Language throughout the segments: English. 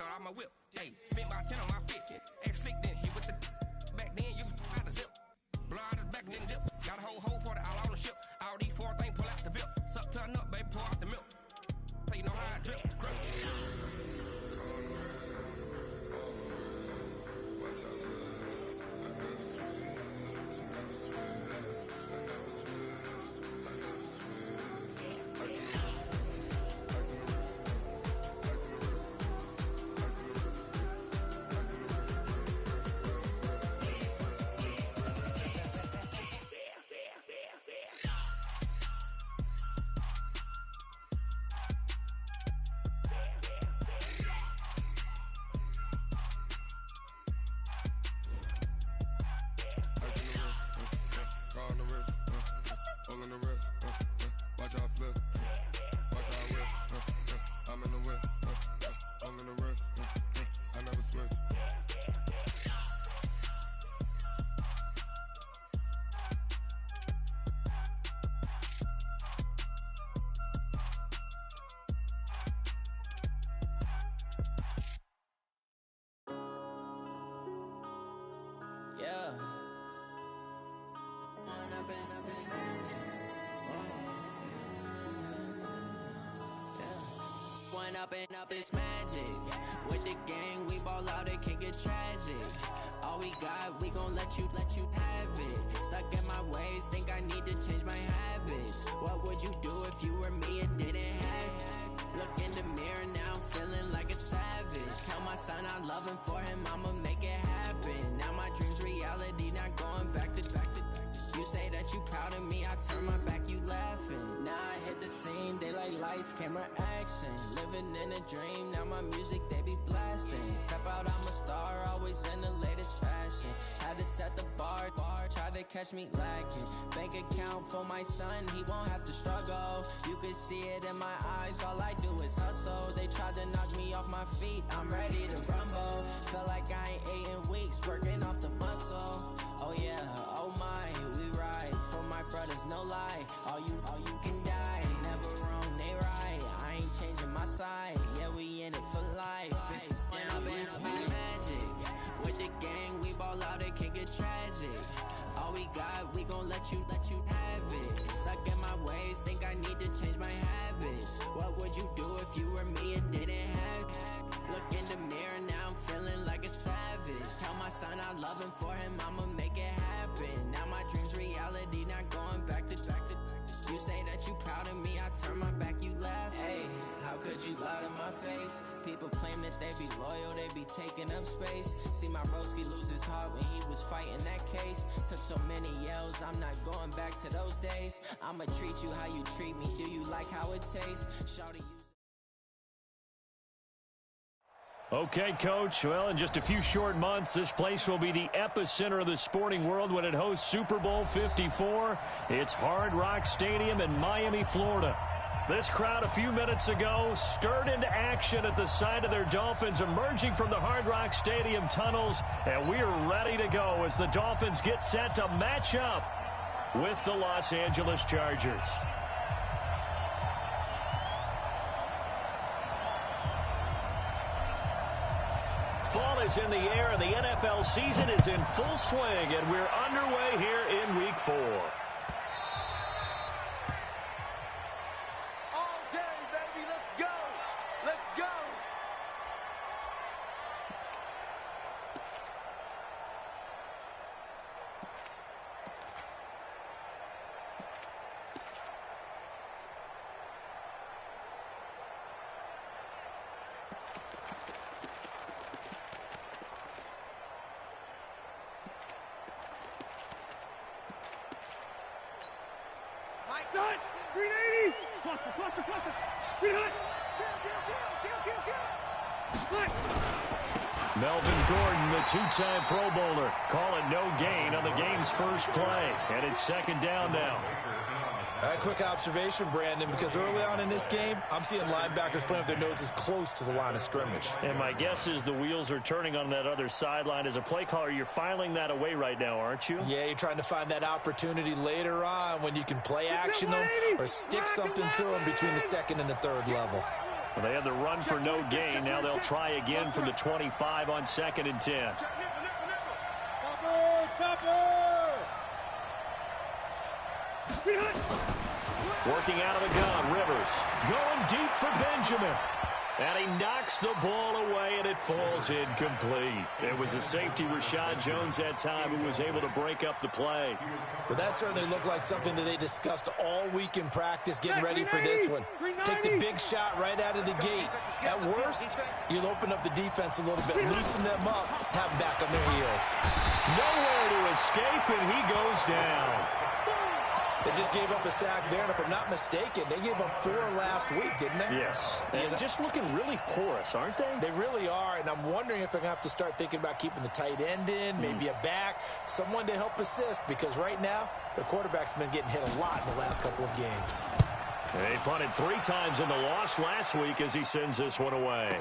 shut out my whip. Hey, spent my 10 on my fit. Act slick then hit with the back then you out the zip. Blow out his back and then dip. Got a whole party all on the ship. All these four things pull out the VIP. Suck turn up, baby, pour out the milk. So you know how I drip. Grip. Yeah. One up and up is magic. With the gang, we ball out, it can get tragic. All we got, we gon' let you have it. Stuck in my ways, think I need to change my habits. What would you do if you were me and didn't have it? Look in the mirror, now I'm feeling like a savage. Tell my son I'm loving for him, I'ma make it happen. Now my dream's reality, not going back to. You say that you proud of me, I turn my back, you laughing. Now I hit the scene, they like lights, camera, action. Living in a dream, now my music, they be blasting. Step out, I'm a star, always in the latest fashion. Had to set the bar, try to catch me lacking. Bank account for my son, he won't have to struggle. You can see it in my eyes, all I do is hustle. They tried to knock me off my feet, I'm ready to rumble. Feel like I ain't ate in weeks, working off the muscle. Oh yeah, oh my, we ride for my brothers, no lie. All you can die, never wrong, they right. I ain't changing my side, yeah, we in it for life. When up and up is magic. With the gang, we ball out, it can get tragic. All we got, we gon' let you have it. Stuck in my ways, think I need to change my habits. What would you do if you were me and didn't have it? Look in the mirror, now I'm feeling like a savage. Tell my son I love him, for him I'ma make it happen. Now my dream's reality, not going back to. You say that you proud of me, I turn my back, you laugh. Hey, how could you lie to my face? People claim that they be loyal, they be taking up space. See my broski lose his heart when he was fighting that case. Took so many yells, I'm not going back to those days. I'ma treat you how you treat me, do you like how it tastes? Shawty, use Okay, Coach. Well, in just a few short months, this place will be the epicenter of the sporting world when it hosts Super Bowl 54. It's Hard Rock Stadium in Miami, Florida. This crowd a few minutes ago stirred into action at the side of their Dolphins emerging from the Hard Rock Stadium tunnels, and we are ready to go as the Dolphins get set to match up with the Los Angeles Chargers. Fall is in the air, and the NFL season is in full swing, and we're underway here in Week 4. All day, baby, let's go! Let's go! Done! 380! Cluster! 300! Kill! Melvin Gordon, the two-time Pro Bowler, call it no gain on the game's first play, and it's second down now. A quick observation, Brandon, because early on in this game, I'm seeing linebackers playing with their noses close to the line of scrimmage. And my guess is the wheels are turning on that other sideline. As a play caller, you're filing that away right now, aren't you? Yeah, you're trying to find that opportunity later on when you can play action them or stick something to them between the second and the third level. Well, they had the run for no gain. Now they'll try again from the 25 on 2nd and 10. Working out of the gun, Rivers going deep for Benjamin. And he knocks the ball away, and it falls incomplete. It was a safety, Rashad Jones, that time, who was able to break up the play. Well, that certainly looked like something that they discussed all week in practice, getting ready for this one. Take the big shot right out of the gate. At worst, you'll open up the defense a little bit, loosen them up, have them back on their heels. Nowhere to escape, and he goes down. They just gave up a sack there, and if I'm not mistaken, they gave up 4 last week, didn't they? Yes. And just looking really porous, aren't they? They really are, and I'm wondering if they're going to have to start thinking about keeping the tight end in, maybe a back, someone to help assist, because right now, their quarterback's been getting hit a lot in the last couple of games. They punted 3 times in the loss last week as he sends this one away.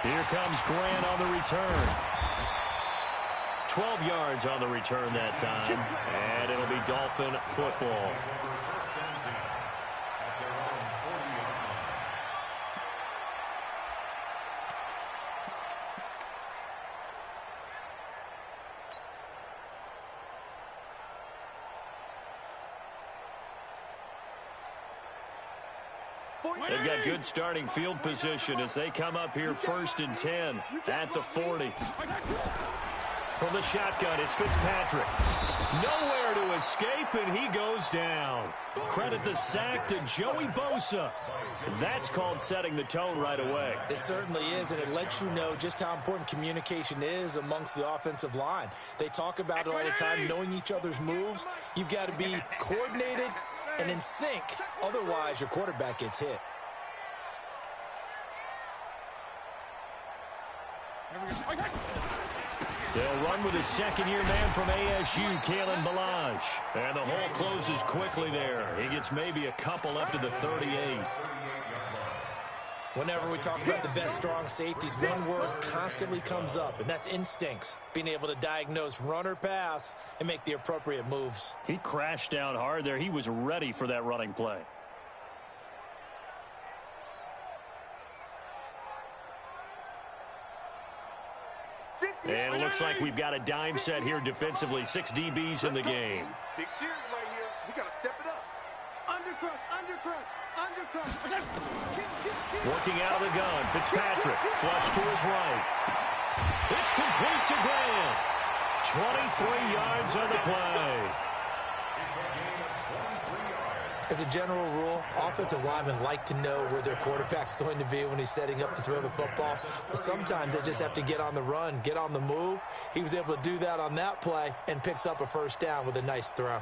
Here comes Grant on the return. 12 yards on the return that time, and it'll be Dolphin football. They've got good starting field position as they come up here 1st and 10 at the 40. From the shotgun, it's Fitzpatrick. Nowhere to escape, and he goes down. Credit the sack to Joey Bosa. That's called setting the tone right away. It certainly is, and it lets you know just how important communication is amongst the offensive line. They talk about it all the time, knowing each other's moves. You've got to be coordinated and in sync. Otherwise, your quarterback gets hit. They'll run with his second-year man from ASU, Kalen Ballage. And the hole closes quickly there. He gets maybe a couple up to the 38. Whenever we talk about the best strong safeties, one word constantly comes up, and that's instincts. Being able to diagnose run or pass and make the appropriate moves. He crashed down hard there. He was ready for that running play. And it looks like we've got a dime set here defensively. 6 DBs in the game. Big series right here. We got to step it up. Working out of the gun, Fitzpatrick, flush to his right. It's complete to Grant. 23 yards on the play. As a general rule, offensive linemen like to know where their quarterback's going to be when he's setting up to throw the football. But sometimes they just have to get on the run, get on the move. He was able to do that on that play and picks up a first down with a nice throw.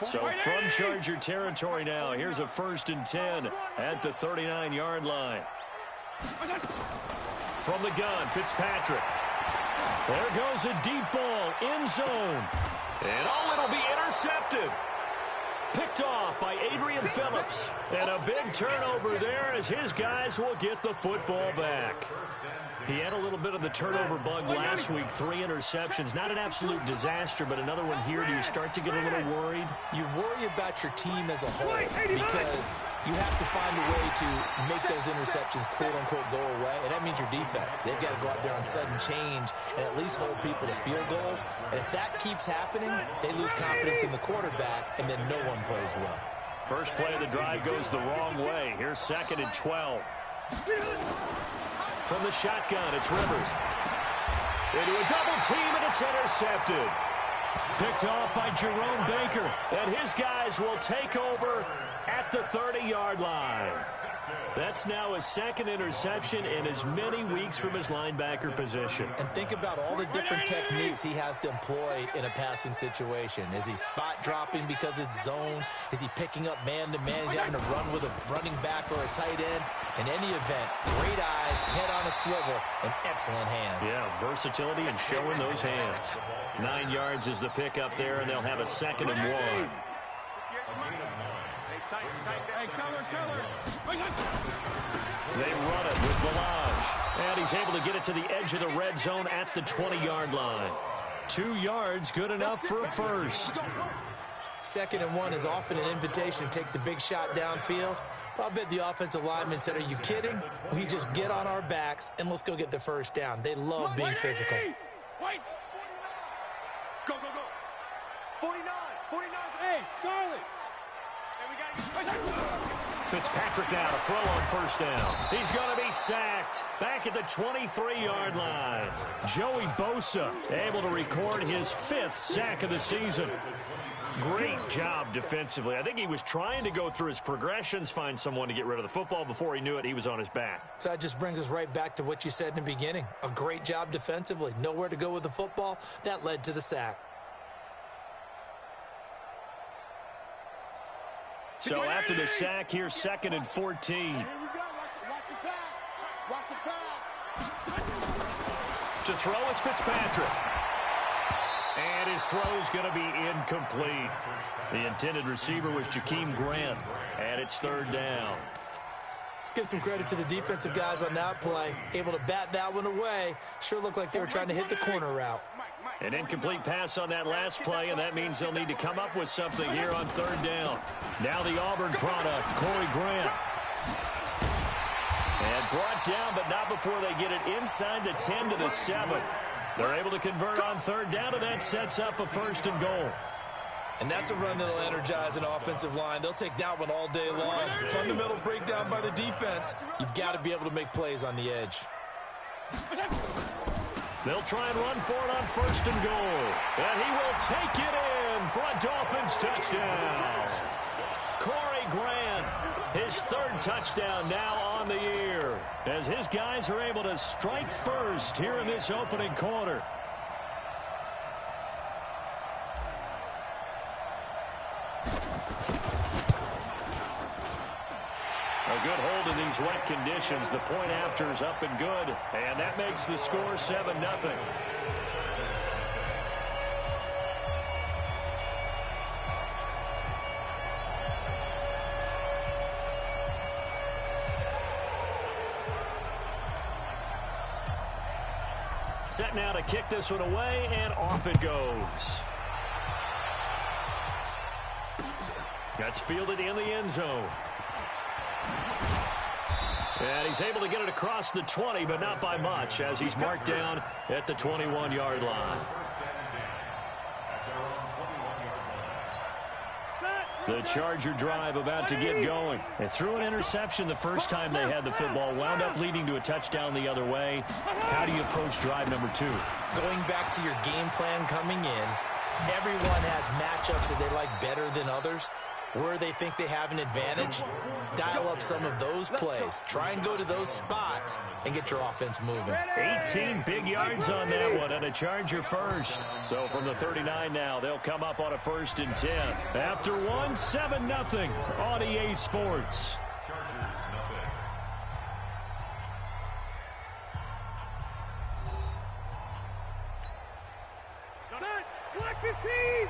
So from Charger territory now, here's a 1st and 10 at the 39-yard line. From the gun, Fitzpatrick. There goes a deep ball, end zone. And it'll be intercepted. Picked off by Adrian Phillips. And a big turnover there as his guys will get the football back. He had a little bit of the turnover bug last week. 3 interceptions. Not an absolute disaster, but another one here. Do you start to get a little worried? You worry about your team as a whole because you have to find a way to make those interceptions, quote-unquote, go away, and that means your defense. They've got to go out there on sudden change and at least hold people to field goals. And if that keeps happening, they lose confidence in the quarterback, and then no one plays well. First play of the drive goes the wrong way. Here's 2nd and 12. From the shotgun, it's Rivers. Into a double team, and it's intercepted. Picked off by Jerome Baker, and his guys will take over at the 30-yard line. That's now his 2nd interception in as many weeks from his linebacker position. And think about all the different techniques he has to employ in a passing situation. Is he spot dropping because it's zone? Is he picking up man-to-man? Is he having to run with a running back or a tight end? In any event, great eyes, head on a swivel, and excellent hands. Yeah, versatility and showing those hands. 9 yards is the pickup there, and they'll have a 2nd and 1. They run it with Ballage. And he's able to get it to the edge of the red zone at the 20-yard line. 2 yards, good enough for a first. 2nd and 1 is often an invitation to take the big shot downfield. But I bet the offensive lineman said, are you kidding? We just get on our backs and let's go get the first down. They love being physical. Wait. Go, go, go. 49. Hey, Charlie. Hey, we got you. Fitzpatrick now to throw on first down. He's going to be sacked back at the 23-yard line. Joey Bosa able to record his 5th sack of the season. Great job defensively. I think he was trying to go through his progressions, find someone to get rid of the football. Before he knew it, he was on his back. So that just brings us right back to what you said in the beginning. A great job defensively. Nowhere to go with the football. That led to the sack. So after the sack, here's 2nd and 14. Here we go. Watch the pass. Watch the pass. To throw is Fitzpatrick. And his throw's going to be incomplete. The intended receiver was Jakeem Grant, and it's 3rd down. Let's give some credit to the defensive guys on that play. Able to bat that one away. Sure looked like they were trying to hit the corner route. An incomplete pass on that last play, and that means they'll need to come up with something here on 3rd down. Now the Auburn product, Corey Grant. And brought down, but not before they get it inside the 10 to the 7. They're able to convert on 3rd down, and that sets up a 1st and goal. And that's a run that'll energize an offensive line. They'll take that one all day long. Fundamental breakdown by the defense. You've got to be able to make plays on the edge. They'll try and run for it on 1st and goal. And he will take it in for a Dolphins touchdown. Corey Grant, his 3rd touchdown now on the year, as his guys are able to strike first here in this opening quarter. A good hold in these wet conditions. The point after is up and good, and that makes the score 7-0. Set now to kick this one away, and off it goes. That's fielded in the end zone. And he's able to get it across the 20, but not by much, as he's marked down at the 21-yard line. The Charger drive about to get going. They threw an interception the first time they had the football, wound up leading to a touchdown the other way. How do you approach drive number 2? Going back to your game plan coming in, everyone has matchups that they like better than others. Where they think they have an advantage, dial up some of those plays. Try and go to those spots and get your offense moving. 18 big yards on that one, and a Charger first. So from the 39 now, they'll come up on a 1st and 10. After 7-0 on EA Sports. Black 15!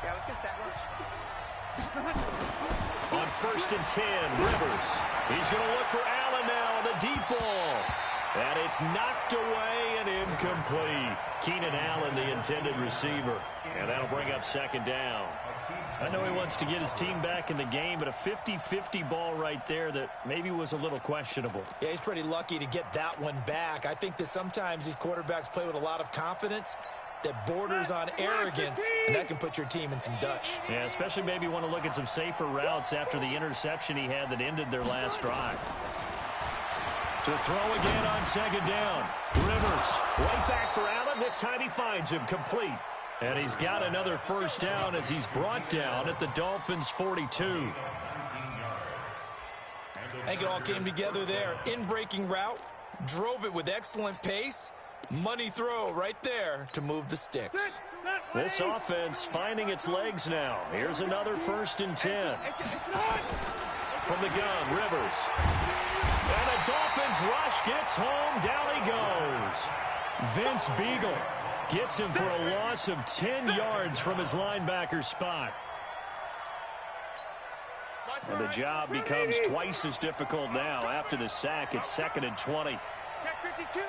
Yeah, let's get set lunch. On 1st and 10, Rivers. He's going to look for Allen now on the deep ball. And it's knocked away and incomplete. Keenan Allen, the intended receiver. And that'll bring up 2nd down. I know he wants to get his team back in the game, but a 50-50 ball right there that maybe was a little questionable. Yeah, he's pretty lucky to get that one back. I think that sometimes these quarterbacks play with a lot of confidence that borders on arrogance, and that can put your team in some Dutch. Yeah, especially maybe want to look at some safer routes after the interception he had that ended their last drive. To throw again on 2nd down. Rivers, right back for Allen. This time he finds him complete. And he's got another 1st down as he's brought down at the Dolphins' 42. I think it all came together there. In-breaking route, drove it with excellent pace. Money throw right there to move the sticks. This offense finding its legs now. Here's another 1st and 10. From the gun, Rivers. And a Dolphins rush gets home. Down he goes. Vince Beagle gets him for a loss of 10 yards from his linebacker spot. And the job becomes twice as difficult now. After the sack, it's 2nd and 20. Check 52.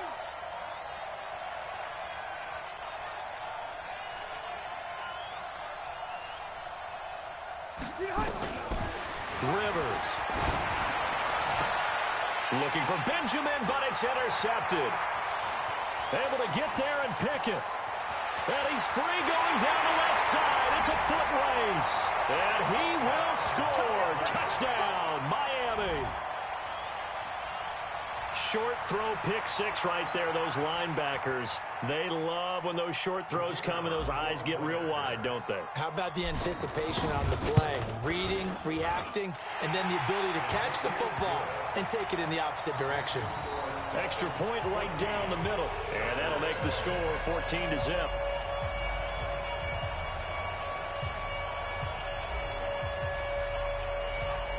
Looking for Benjamin, but it's intercepted. Able to get there and pick it. And he's free going down the left side. It's a foot race. And he will score. Touchdown, Miami. Short throw, pick six right there. Those linebackers, they love when those short throws come and those eyes get real wide, don't they? How about the anticipation on the play? Reading, reacting, and then the ability to catch the football and take it in the opposite direction. Extra point right down the middle. And that'll make the score 14-0.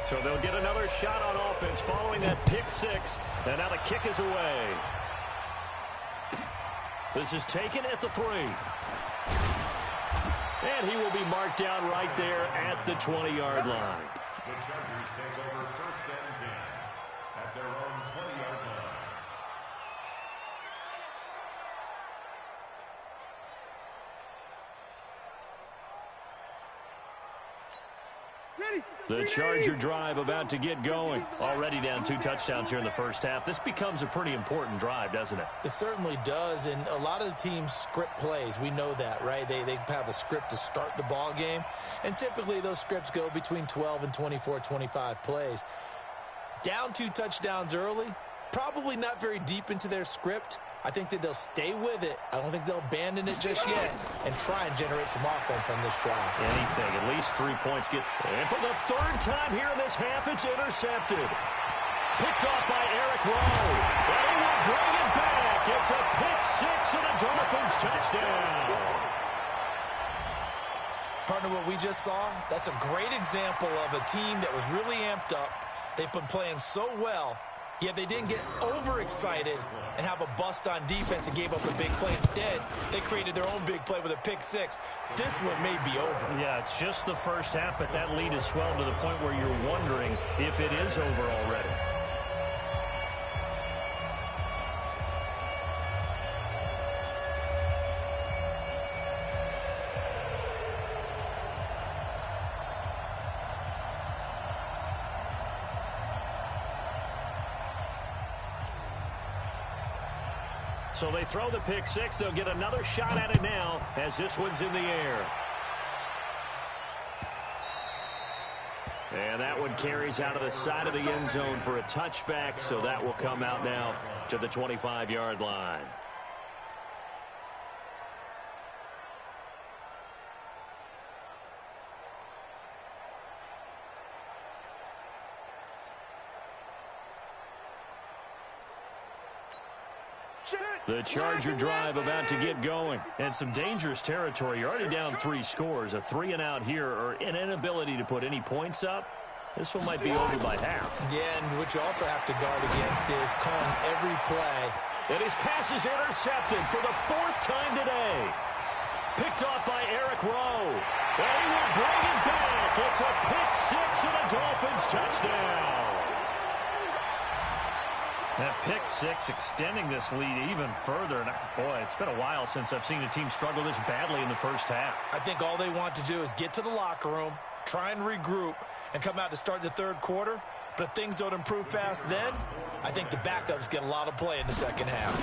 So they'll get another shot on offense following that pick six. And now the kick is away. This is taken at the 3. And he will be marked down right there at the 20-yard line. The Chargers take over 1st and 10 at their own 20-yard line. The Charger drive about to get going. Already down 2 touchdowns here in the first half. This becomes a pretty important drive, doesn't it? It certainly does, and a lot of the teams script plays. We know that, right? They have a script to start the ball game, and typically those scripts go between 12 and 24, 25 plays. Down 2 touchdowns early, probably not very deep into their script. I think that they'll stay with it. I don't think they'll abandon it just yet and try and generate some offense on this drive. Anything. At least 3 points get. And for the 3rd time here in this half, it's intercepted. Picked off by Eric Rowe. And he will bring it back. It's a pick six and a Dolphins touchdown. Partner, what we just saw, that's a great example of a team that was really amped up. They've been playing so well. Yet they didn't get overexcited and have a bust on defense and gave up a big play. Instead, they created their own big play with a pick six. This one may be over. Yeah, it's just the first half, but that lead has swelled to the point where you're wondering if it is over already. So they throw the pick six. They'll get another shot at it now as this one's in the air. And that one carries out of the side of the end zone for a touchback, so that will come out now to the 25-yard line. The Charger drive about to get going. And some dangerous territory. You're already down 3 scores. A 3 and out here, or an inability to put any points up. This one might be over by half. Yeah, and what you also have to guard against is calling every play. And his pass is intercepted for the 4th time today. Picked off by Eric Rowe. And he will bring it back. It's a pick six and a Dolphins touchdown. That pick six extending this lead even further. And boy, it's been a while since I've seen a team struggle this badly in the first half. I think all they want to do is get to the locker room, try and regroup, and come out to start the 3rd quarter. But if things don't improve fast then, I think the backups get a lot of play in the 2nd half.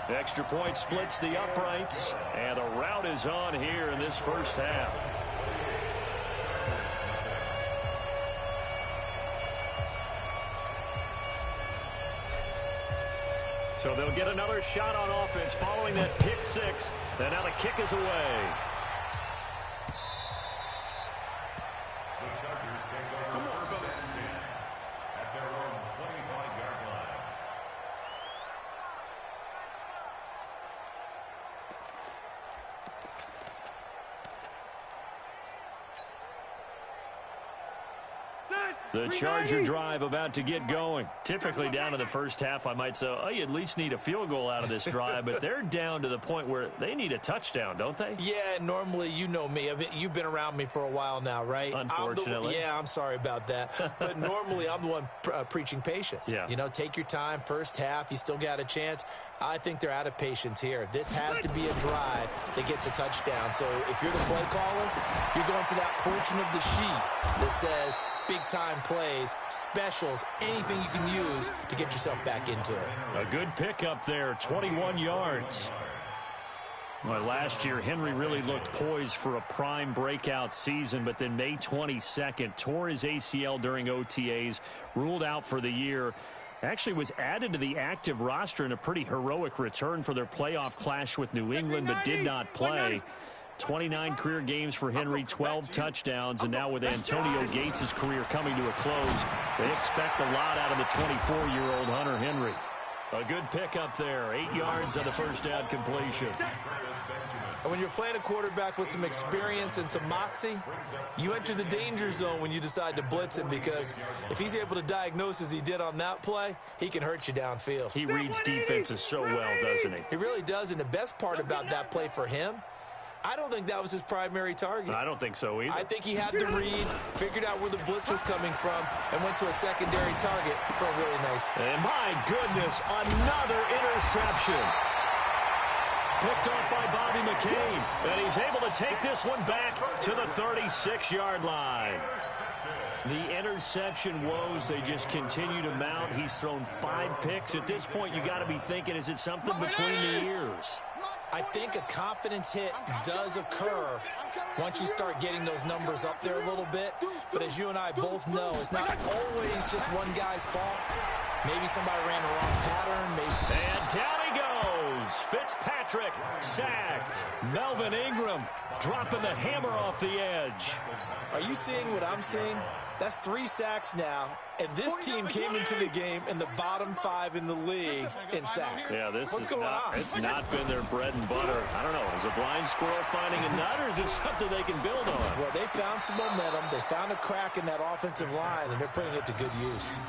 The extra point splits the uprights, and the route is on here in this first half. So they'll get another shot on offense following that pick six. And now the kick is away. The Chargers take over 1st and 10 at their own 25-yard line. The Charger drive about to get going. Typically down to the first half, I might say, oh, you at least need a field goal out of this drive, but they're down to the point where they need a touchdown, don't they? Yeah, normally, you know me. You've been around me for a while now, right? Unfortunately. I'm sorry about that. But normally, I'm the one preaching patience. Yeah. You know, take your time. First half, you still got a chance. I think they're out of patience here. This has to be a drive that gets a touchdown. So if you're the play caller, you're going to that portion of the sheet that says big time big-time plays, specials, anything you can use to get yourself back into it. A good pickup there, 21 yards. Well, last year, Henry really looked poised for a prime breakout season, but then May 22nd, tore his ACL during OTAs, ruled out for the year. Actually was added to the active roster in a pretty heroic return for their playoff clash with New England, but did not play. 29 career games for Henry, 12 touchdowns, and now with Antonio Gates' career coming to a close, they expect a lot out of the 24-year-old Hunter Henry. A good pickup there, 8 yards on the first down completion. And when you're playing a quarterback with some experience and some moxie, you enter the danger zone when you decide to blitz him, because if he's able to diagnose as he did on that play, he can hurt you downfield. He reads defenses so well, doesn't he? He really does, and the best part about that play for him, I don't think that was his primary target. I don't think so either. I think he had the read, figured out where the blitz was coming from, and went to a secondary target for a really nice. And my goodness, another interception. Picked off by Bobby McCain, and he's able to take this one back to the 36-yard line. The interception woes, they just continue to mount. He's thrown 5 picks. At this point, you got to be thinking, is it something between the ears? I think a confidence hit does occur once you start getting those numbers up there a little bit. But as you and I both know, it's not always just one guy's fault. Maybe somebody ran the wrong pattern. And down he goes. Fitzpatrick sacked. Melvin Ingram dropping the hammer off the edge. Are you seeing what I'm seeing? That's 3 sacks now, and this team came into the game in the bottom 5 in the league in sacks. Yeah, What's going on? It's not been their bread and butter. I don't know. Is a blind squirrel finding a nut, or is it something they can build on? Well, they found some momentum. They found a crack in that offensive line, and they're putting it to good use.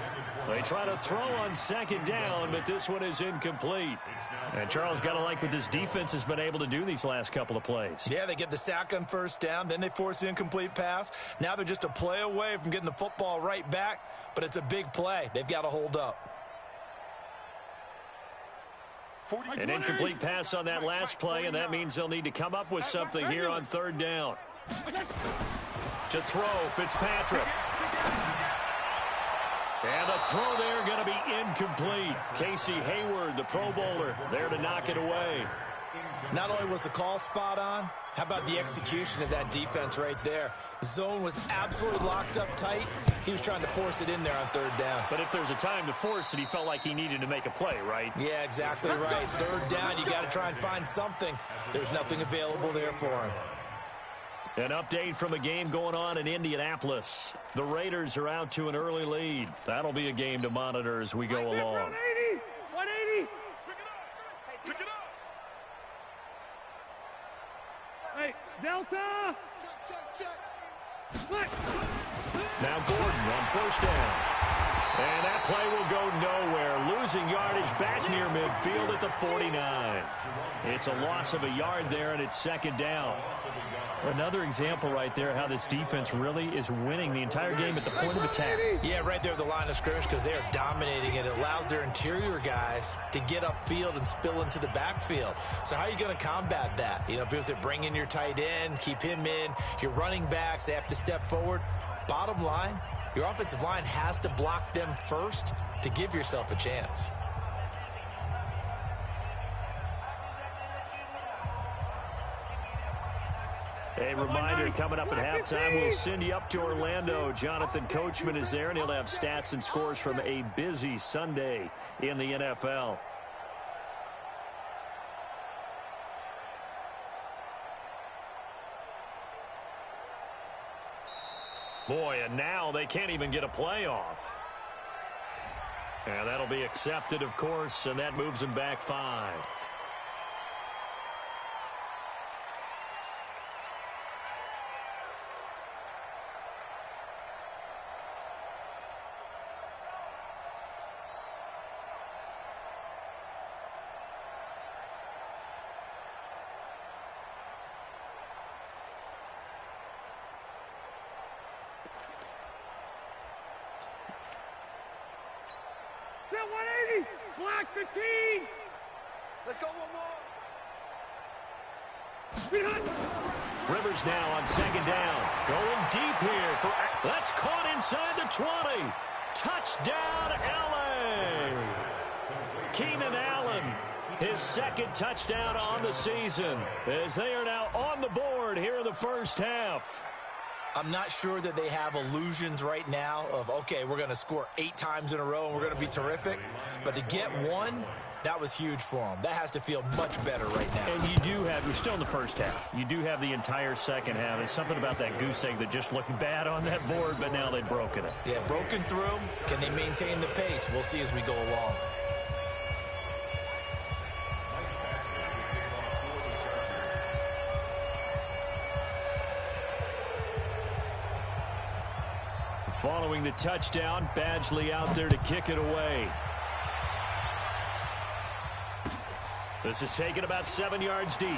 They try to throw on second down, but this one is incomplete. And Charles, got to like what this defense has been able to do these last couple of plays. Yeah, they get the sack on first down, then they force the incomplete pass. Now they're just a play away from getting the football right back, but it's a big play. They've got to hold up. An incomplete pass on that last play, and that means they'll need to come up with something here on third down. To throw, Fitzpatrick. And the throw there going to be incomplete. Casey Hayward, the Pro Bowler, there to knock it away. Not only was the call spot on, how about the execution of that defense right there? The zone was absolutely locked up tight. He was trying to force it in there on third down. But if there's a time to force it, he felt like he needed to make a play, right? Yeah, exactly right. Third down, you got to try and find something. There's nothing available there for him. An update from a game going on in Indianapolis. The Raiders are out to an early lead. That'll be a game to monitor as we go along. 180. Pick it up. Hey, Delta. Check. Now Gordon on first down. And that play will go nowhere. Losing yardage back near midfield at the 49. It's a loss of a yard there, and it's second down. Another example right there how this defense really is winning the entire game at the point of attack. Yeah, right there at the line of scrimmage, because they are dominating it. It allows their interior guys to get upfield and spill into the backfield. So how are you going to combat that? You know, because they bring in your tight end, keep him in, your running backs, they have to step forward. Bottom line, your offensive line has to block them first to give yourself a chance. A reminder, coming up at halftime, we'll send you up to Orlando. Jonathan Coachman is there, and he'll have stats and scores from a busy Sunday in the NFL. Boy, and now they can't even get a playoff. And that'll be accepted, of course, and that moves them back 5. Set 180. Block 15. Let's go one more. Behind. Rivers now on second down. Going deep here. That's caught inside the 20. Touchdown, L.A. Keenan Allen, his second touchdown on the season, as they are now on the board here in the first half. I'm not sure that they have illusions right now of, okay, we're going to score 8 times in a row and we're going to be terrific. But to get one, that was huge for them. That has to feel much better right now. And you're still in the first half. You do have the entire second half. There's something about that goose egg that just looked bad on that board, but now they've broken it. Yeah, broken through. Can they maintain the pace? We'll see as we go along. Following the touchdown, Badgley out there to kick it away. This is taken about 7 yards deep.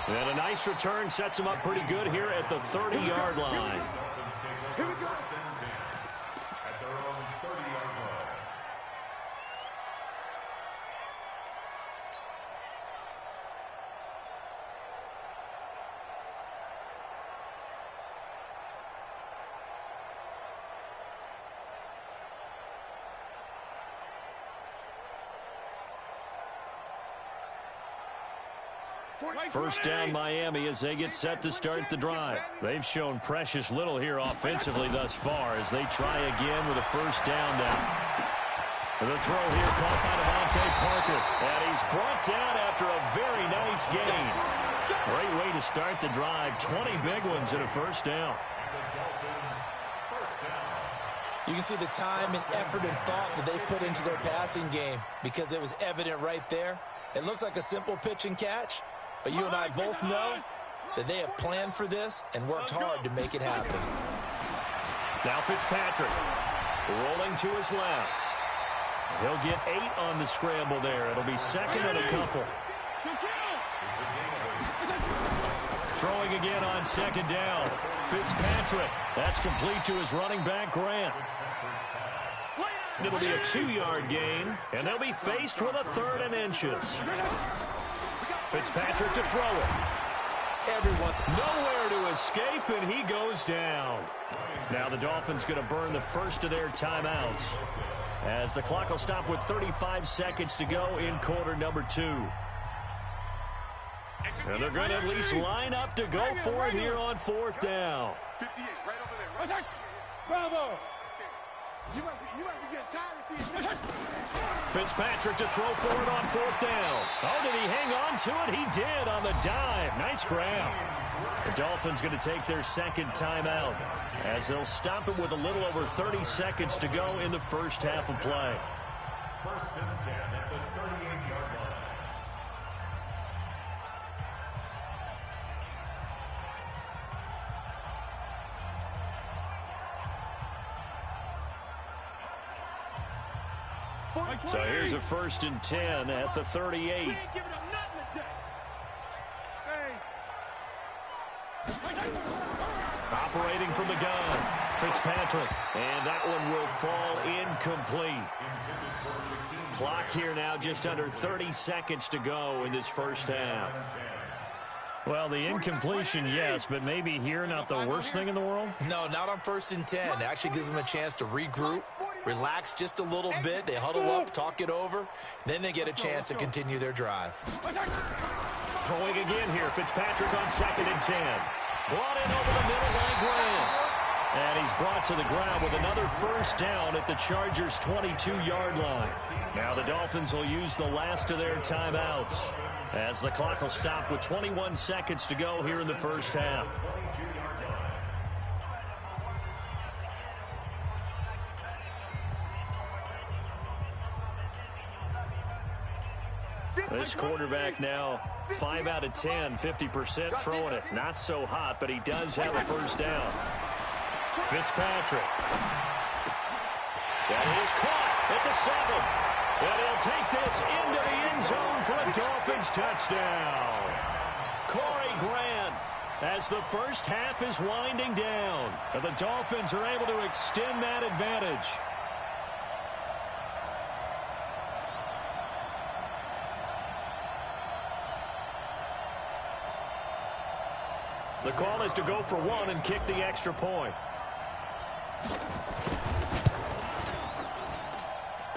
And a nice return sets him up pretty good here at the 30-yard line. Here we go. At their own 30-yard line. First down Miami as they get set to start the drive. They've shown precious little here offensively thus far as they try again with a first down now. The throw here caught by Devontae Parker. And he's brought down after a very nice gain. Great way to start the drive. 20 big ones and a first down. You can see the time and effort and thought that they put into their passing game because it was evident right there. It looks like a simple pitch and catch, but you and I both know that they have planned for this and worked hard to make it happen. Now Fitzpatrick rolling to his left. He'll get 8 on the scramble there. It'll be second and a couple. Throwing again on second down. Fitzpatrick. That's complete to his running back, Grant. It'll be a 2-yard gain, and they'll be faced with a 3rd and inches. Fitzpatrick to throw it. Everyone nowhere to escape, and he goes down. Now the Dolphins going to burn the first of their timeouts as the clock will stop with 35 seconds to go in quarter number 2. And they're going to at least line up to go for it here on 4th down. 58, right over there. Bravo! You must be getting tired of seeing this. Fitzpatrick to throw for it on 4th down. Oh, did he hang on to it? He did on the dive. Nice grab. The Dolphins going to take their second timeout as they'll stop it with a little over 30 seconds to go in the first half of play. First and 10 at the 38-yard line. So here's a 1st and 10 at the 38. Operating from the gun, Fitzpatrick. And that one will fall incomplete. Clock here now just under 30 seconds to go in this first half. Well, the incompletion, yes, but maybe here not the worst thing in the world? No, not on 1st and 10. It actually gives them a chance to regroup, relax just a little bit. They huddle up, talk it over. Then they get a chance to continue their drive. Throwing again here. Fitzpatrick on 2nd and 10. Brought in over the middle by Graham. And he's brought to the ground with another first down at the Chargers' 22-yard line. Now the Dolphins will use the last of their timeouts as the clock will stop with 21 seconds to go here in the first half. This quarterback now 5 out of 10, 50% throwing it. Not so hot, but he does have a first down. Fitzpatrick. That is caught at the 7. And he'll take this into the end zone for a Dolphins touchdown. Corey Grant, as the first half is winding down, and the Dolphins are able to extend that advantage. The call is to go for one and kick the extra point.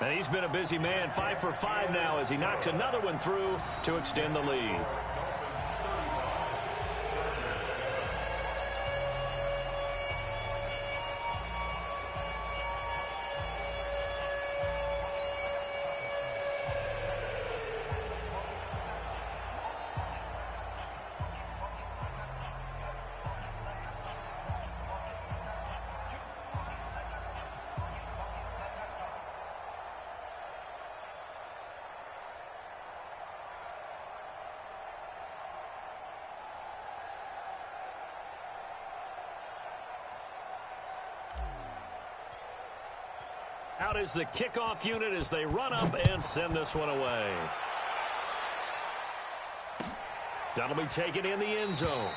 And he's been a busy man, 5 for 5 now as he knocks another one through to extend the lead. Out is the kickoff unit as they run up and send this one away. That'll be taken in the end zone.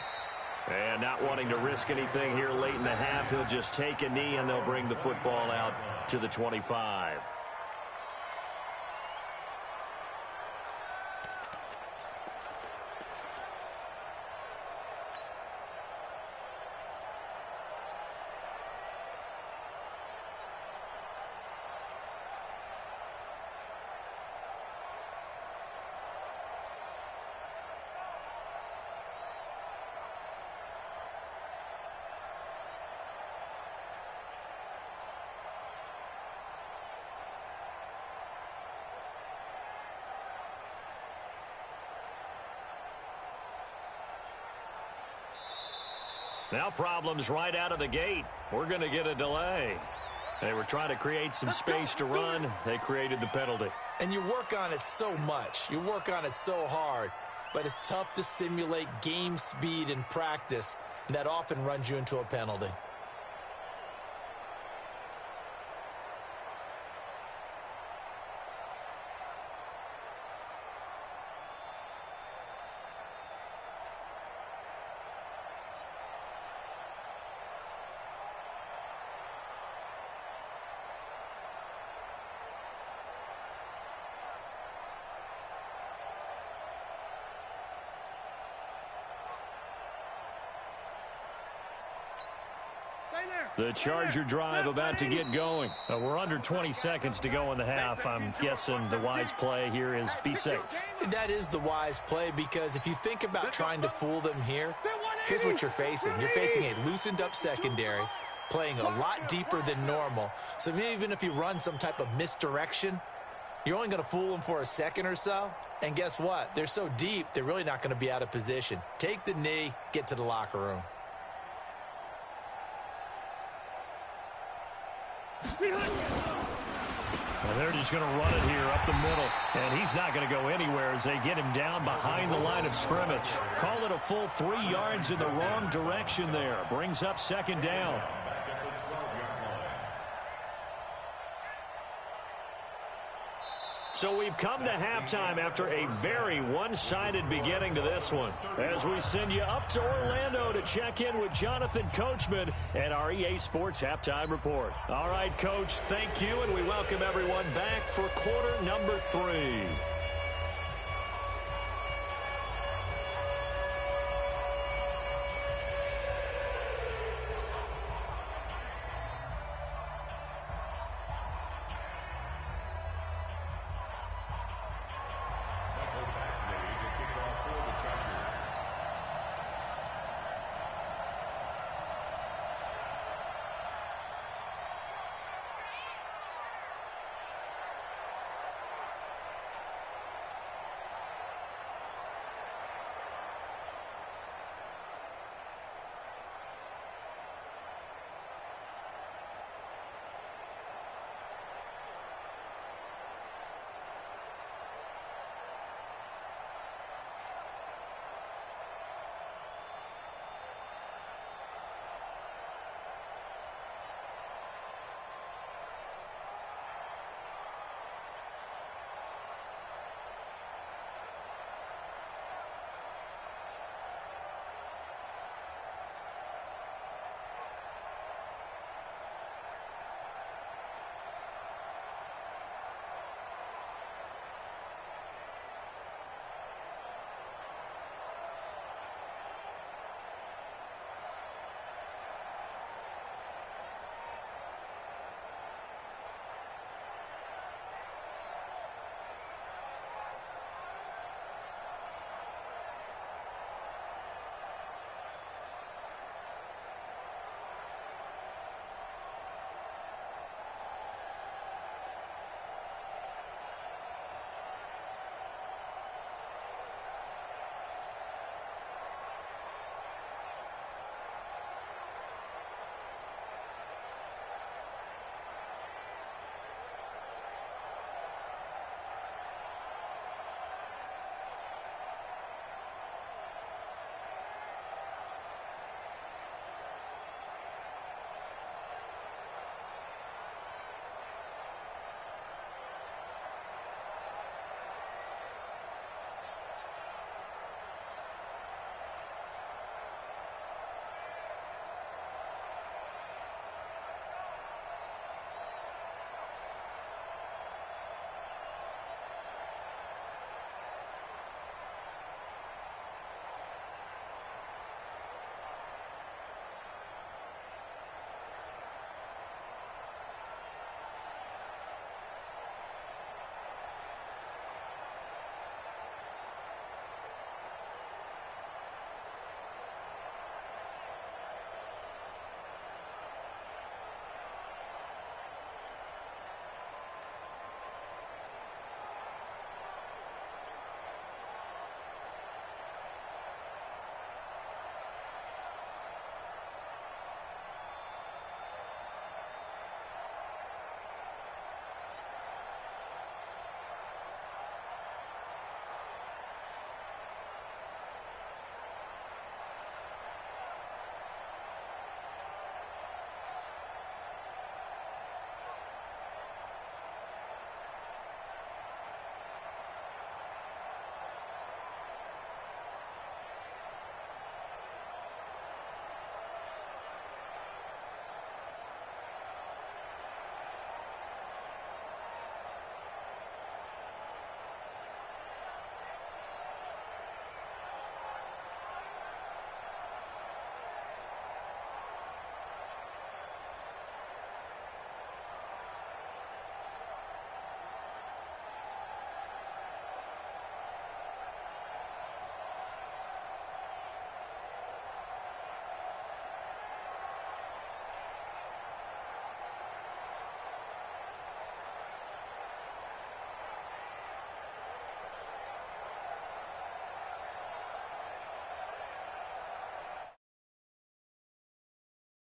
And not wanting to risk anything here late in the half, he'll just take a knee and they'll bring the football out to the 25. Now problems right out of the gate. We're going to get a delay. They were trying to create some space to run. They created the penalty. And you work on it so much. You work on it so hard. But it's tough to simulate game speed in practice. And that often runs you into a penalty. The Charger drive about to get going. We're under 20 seconds to go in the half. I'm guessing the wise play here is be safe. That is the wise play because if you think about trying to fool them here, here's what you're facing. You're facing a loosened up secondary, playing a lot deeper than normal. So even if you run some type of misdirection, you're only going to fool them for a second or so. And guess what? They're so deep, they're really not going to be out of position. Take the knee, get to the locker room. Well, they're just going to run it here up the middle, and he's not going to go anywhere as they get him down behind the line of scrimmage. Call it a full 3 yards in the wrong direction there. Brings up second down. So we've come to halftime after a very one-sided beginning to this one. As we send you up to Orlando to check in with Jonathan Coachman at our EA Sports Halftime Report. All right, Coach, thank you, and we welcome everyone back for quarter number 3.